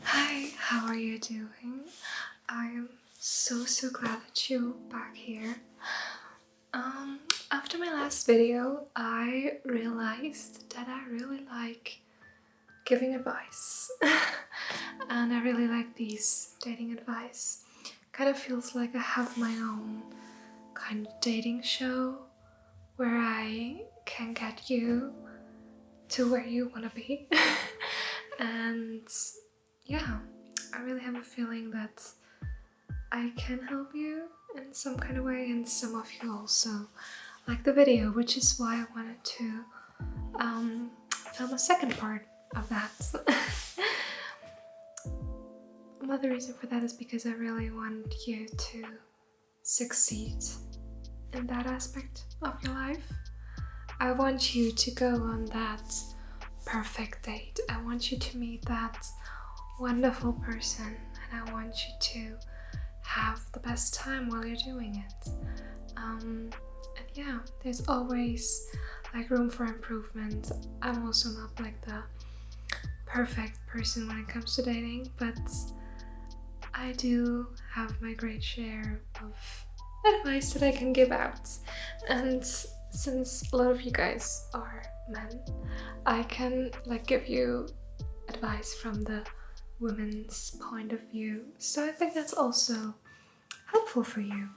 Hi, how are you doing? I am so glad that you're back here. After my last video, I realized that I really like giving advice. And I really like these dating advice. Kind of feels like I have my own kind of dating show where I can get you to where you want to be. And yeah, I really have a feeling that I can help you in some kind of way, and some of you also like the video, which is why I wanted to film a second part of that. Another reason for that is because I really want you to succeed in that aspect of your life. I want you to go on that perfect date. I want you to meet that wonderful person, and I want you to have the best time while you're doing it. And yeah, there's always like room for improvement. I'm also not like the perfect person when it comes to dating, but I do have my great share of advice that I can give out. And since a lot of you guys are men, I can like give you advice from the women's point of view. So I think that's also helpful for you.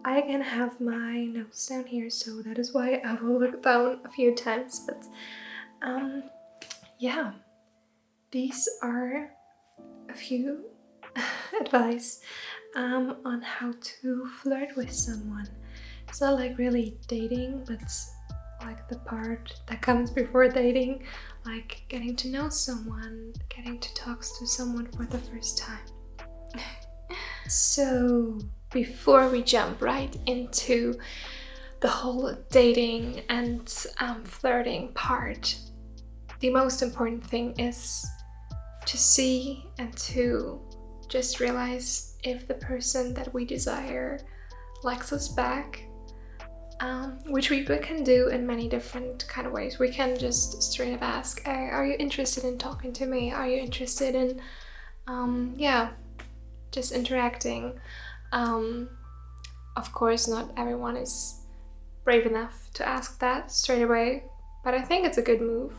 I again have my notes down here, so that is why I will look down a few times. But yeah, these are a few advice on how to flirt with someone. It's not like really dating, but like the part that comes before dating, like getting to know someone, getting to talk to someone for the first time. So before we jump right into the whole dating and flirting part, the most important thing is to see and to just realize if the person that we desire likes us back, which we can do in many different kind of ways. We can just straight up ask, hey, are you interested in talking to me? Are you interested in just interacting? Of course, not everyone is brave enough to ask that straight away, but I think it's a good move.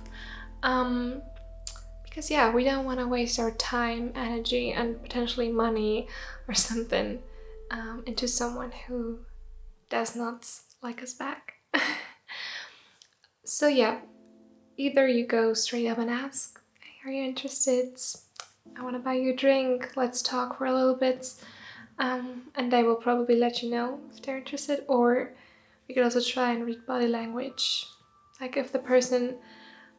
Because yeah, we don't want to waste our time, energy, and potentially money or something into someone who does not like us back. So yeah, either you go straight up and ask, hey, are you interested? I want to buy you a drink, let's talk for a little bit, and they will probably let you know if they're interested. Or we could also try and read body language, like if the person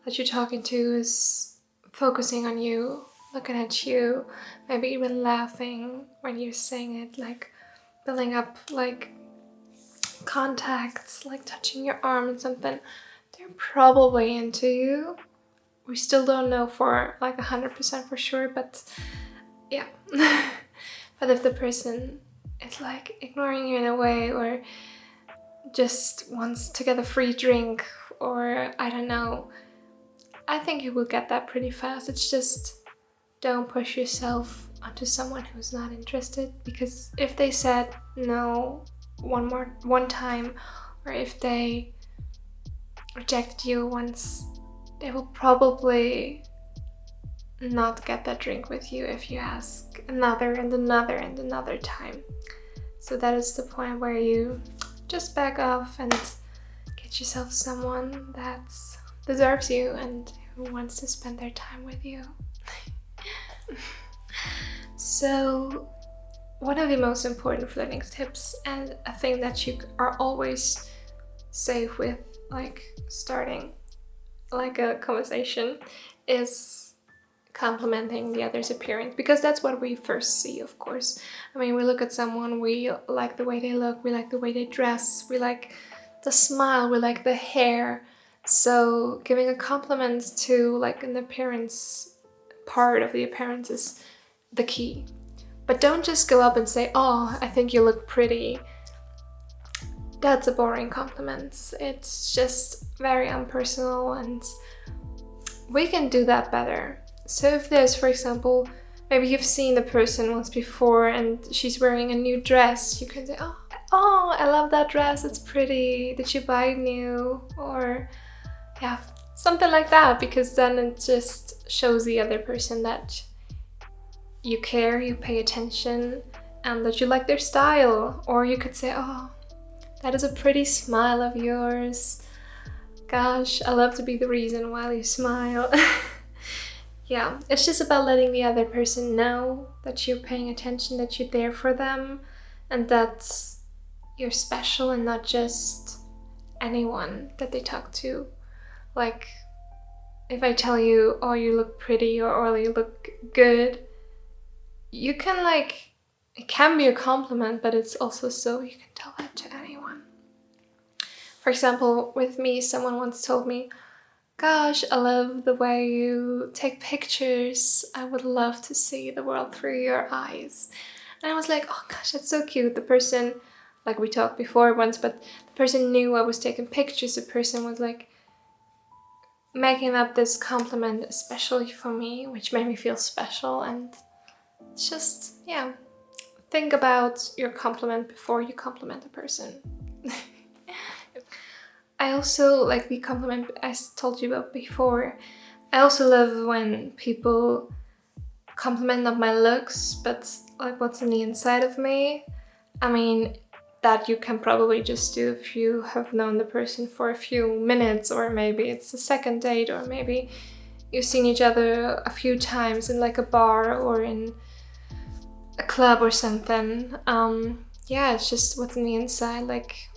that you're talking to is focusing on you, looking at you, maybe even laughing when you're saying it, like building up like contacts, like touching your arm and something, they're probably into you. We still don't know for like 100% for sure, but yeah. But if the person is like ignoring you in a way, or just wants to get a free drink, or I don't know, I think you will get that pretty fast. It's just don't push yourself onto someone who's not interested, because if they said no one time, or if they rejected you once, they will probably not get that drink with you if you ask another and another and another time. So that is the point where you just back off and get yourself someone that deserves you and who wants to spend their time with you. So one of the most important flirting tips, and a thing that you are always safe with, like starting like a conversation, is complimenting the other's appearance, because that's what we first see, of course. I mean, we look at someone, we like the way they look, we like the way they dress, we like the smile, we like the hair. So giving a compliment to like an appearance, part of the appearance, is the key. But don't just go up and say, oh, I think you look pretty. That's a boring compliment. It's just very impersonal, and we can do that better. So if there's, for example, maybe you've seen the person once before and she's wearing a new dress, you can say, oh, I love that dress, it's pretty, did you buy it new? Or yeah, something like that, because then it just shows the other person that you care, you pay attention, and that you like their style. Or you could say, oh, that is a pretty smile of yours. Gosh, I love to be the reason why you smile. Yeah, it's just about letting the other person know that you're paying attention, that you're there for them, and that you're special and not just anyone that they talk to. Like, if I tell you, oh, you look pretty, or you look good, you can it can be a compliment, but it's also so you can tell that to anyone. For example, with me, someone once told me, gosh, I love the way you take pictures. I would love to see the world through your eyes. And I was like, oh gosh, that's so cute. The person, like we talked before once, but the person knew I was taking pictures. The person was like making up this compliment especially for me, which made me feel special. And it's just, yeah, think about your compliment before you compliment a person. I also like the compliment I told you about before. I also love when people compliment not my looks, but like what's in the inside of me. I mean, that you can probably just do if you have known the person for a few minutes, or maybe it's a second date, or maybe you've seen each other a few times in like a bar or in a club or something. Yeah, it's just what's in the inside. Like,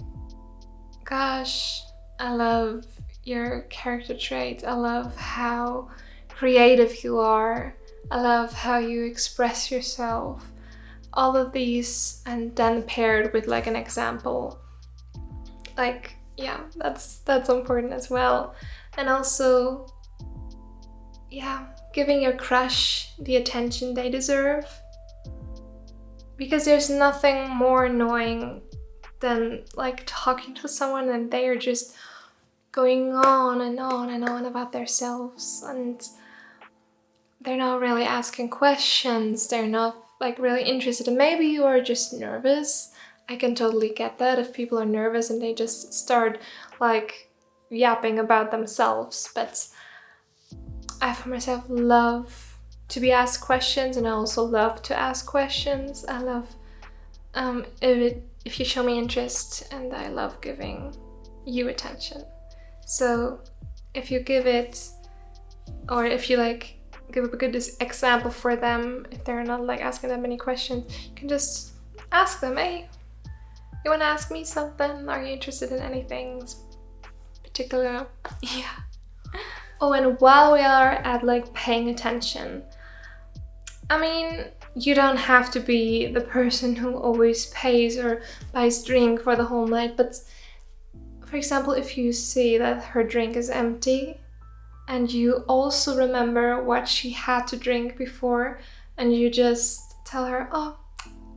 gosh, I love your character traits. I love how creative you are. I love how you express yourself. All of these, and then paired with like an example. Like, yeah, that's important as well. And also, yeah, giving your crush the attention they deserve. Because there's nothing more annoying than like talking to someone and they are just going on and on and on about themselves, and they're not really asking questions, they're not like really interested, and maybe you are just nervous. I can totally get that if people are nervous and they just start like yapping about themselves, but I for myself love to be asked questions, and I also love to ask questions. I love if you show me interest, and I love giving you attention. So if you give it, or if you like give a good example for them, if they're not like asking that many questions, you can just ask them, hey, you want to ask me something? Are you interested in anything particular? Yeah. Oh, and while we are at like paying attention, I mean, you don't have to be the person who always pays or buys drink for the whole night, but for example, if you see that her drink is empty and you also remember what she had to drink before, and you just tell her, oh,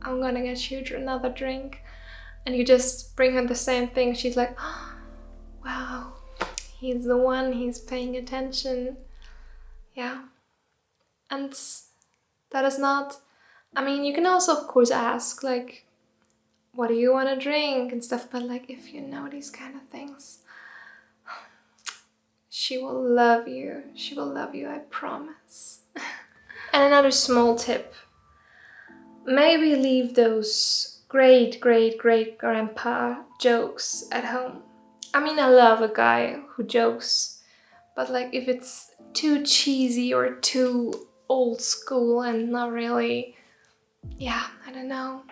I'm gonna get you another drink, and you just bring her the same thing, she's like, oh, wow, he's the one, he's paying attention. Yeah. And that is not, I mean, you can also of course ask like, what do you want to drink and stuff, but like if you know these kind of things, she will love you. She will love you, I promise. And another small tip, maybe leave those great grandpa jokes at home. I mean, I love a guy who jokes, but like if it's too cheesy or too old school and not really, yeah, I don't know.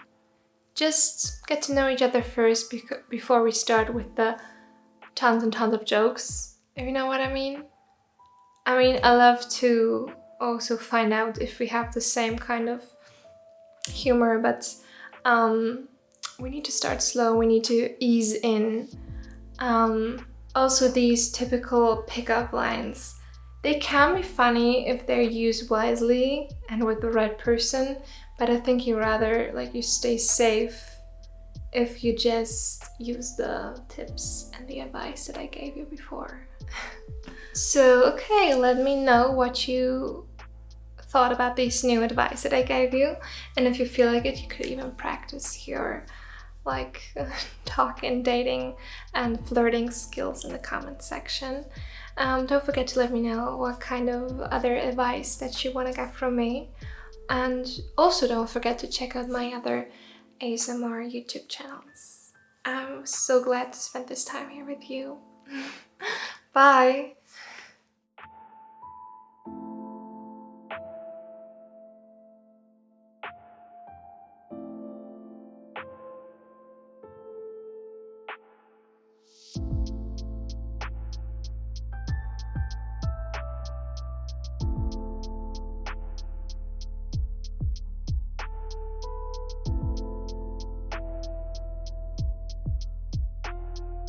Just get to know each other first before we start with the tons and tons of jokes, if you know what I mean. I mean, I love to also find out if we have the same kind of humor, but we need to start slow, we need to ease in. Also, these typical pickup lines, they can be funny if they're used wisely and with the right person, but I think you stay safe if you just use the tips and the advice that I gave you before. So, okay, let me know what you thought about this new advice that I gave you. And if you feel like it, you could even practice your like talking, dating, and flirting skills in the comment section. Don't forget to let me know what kind of other advice that you want to get from me. And also don't forget to check out my other ASMR YouTube channels. I'm so glad to spend this time here with you. Bye!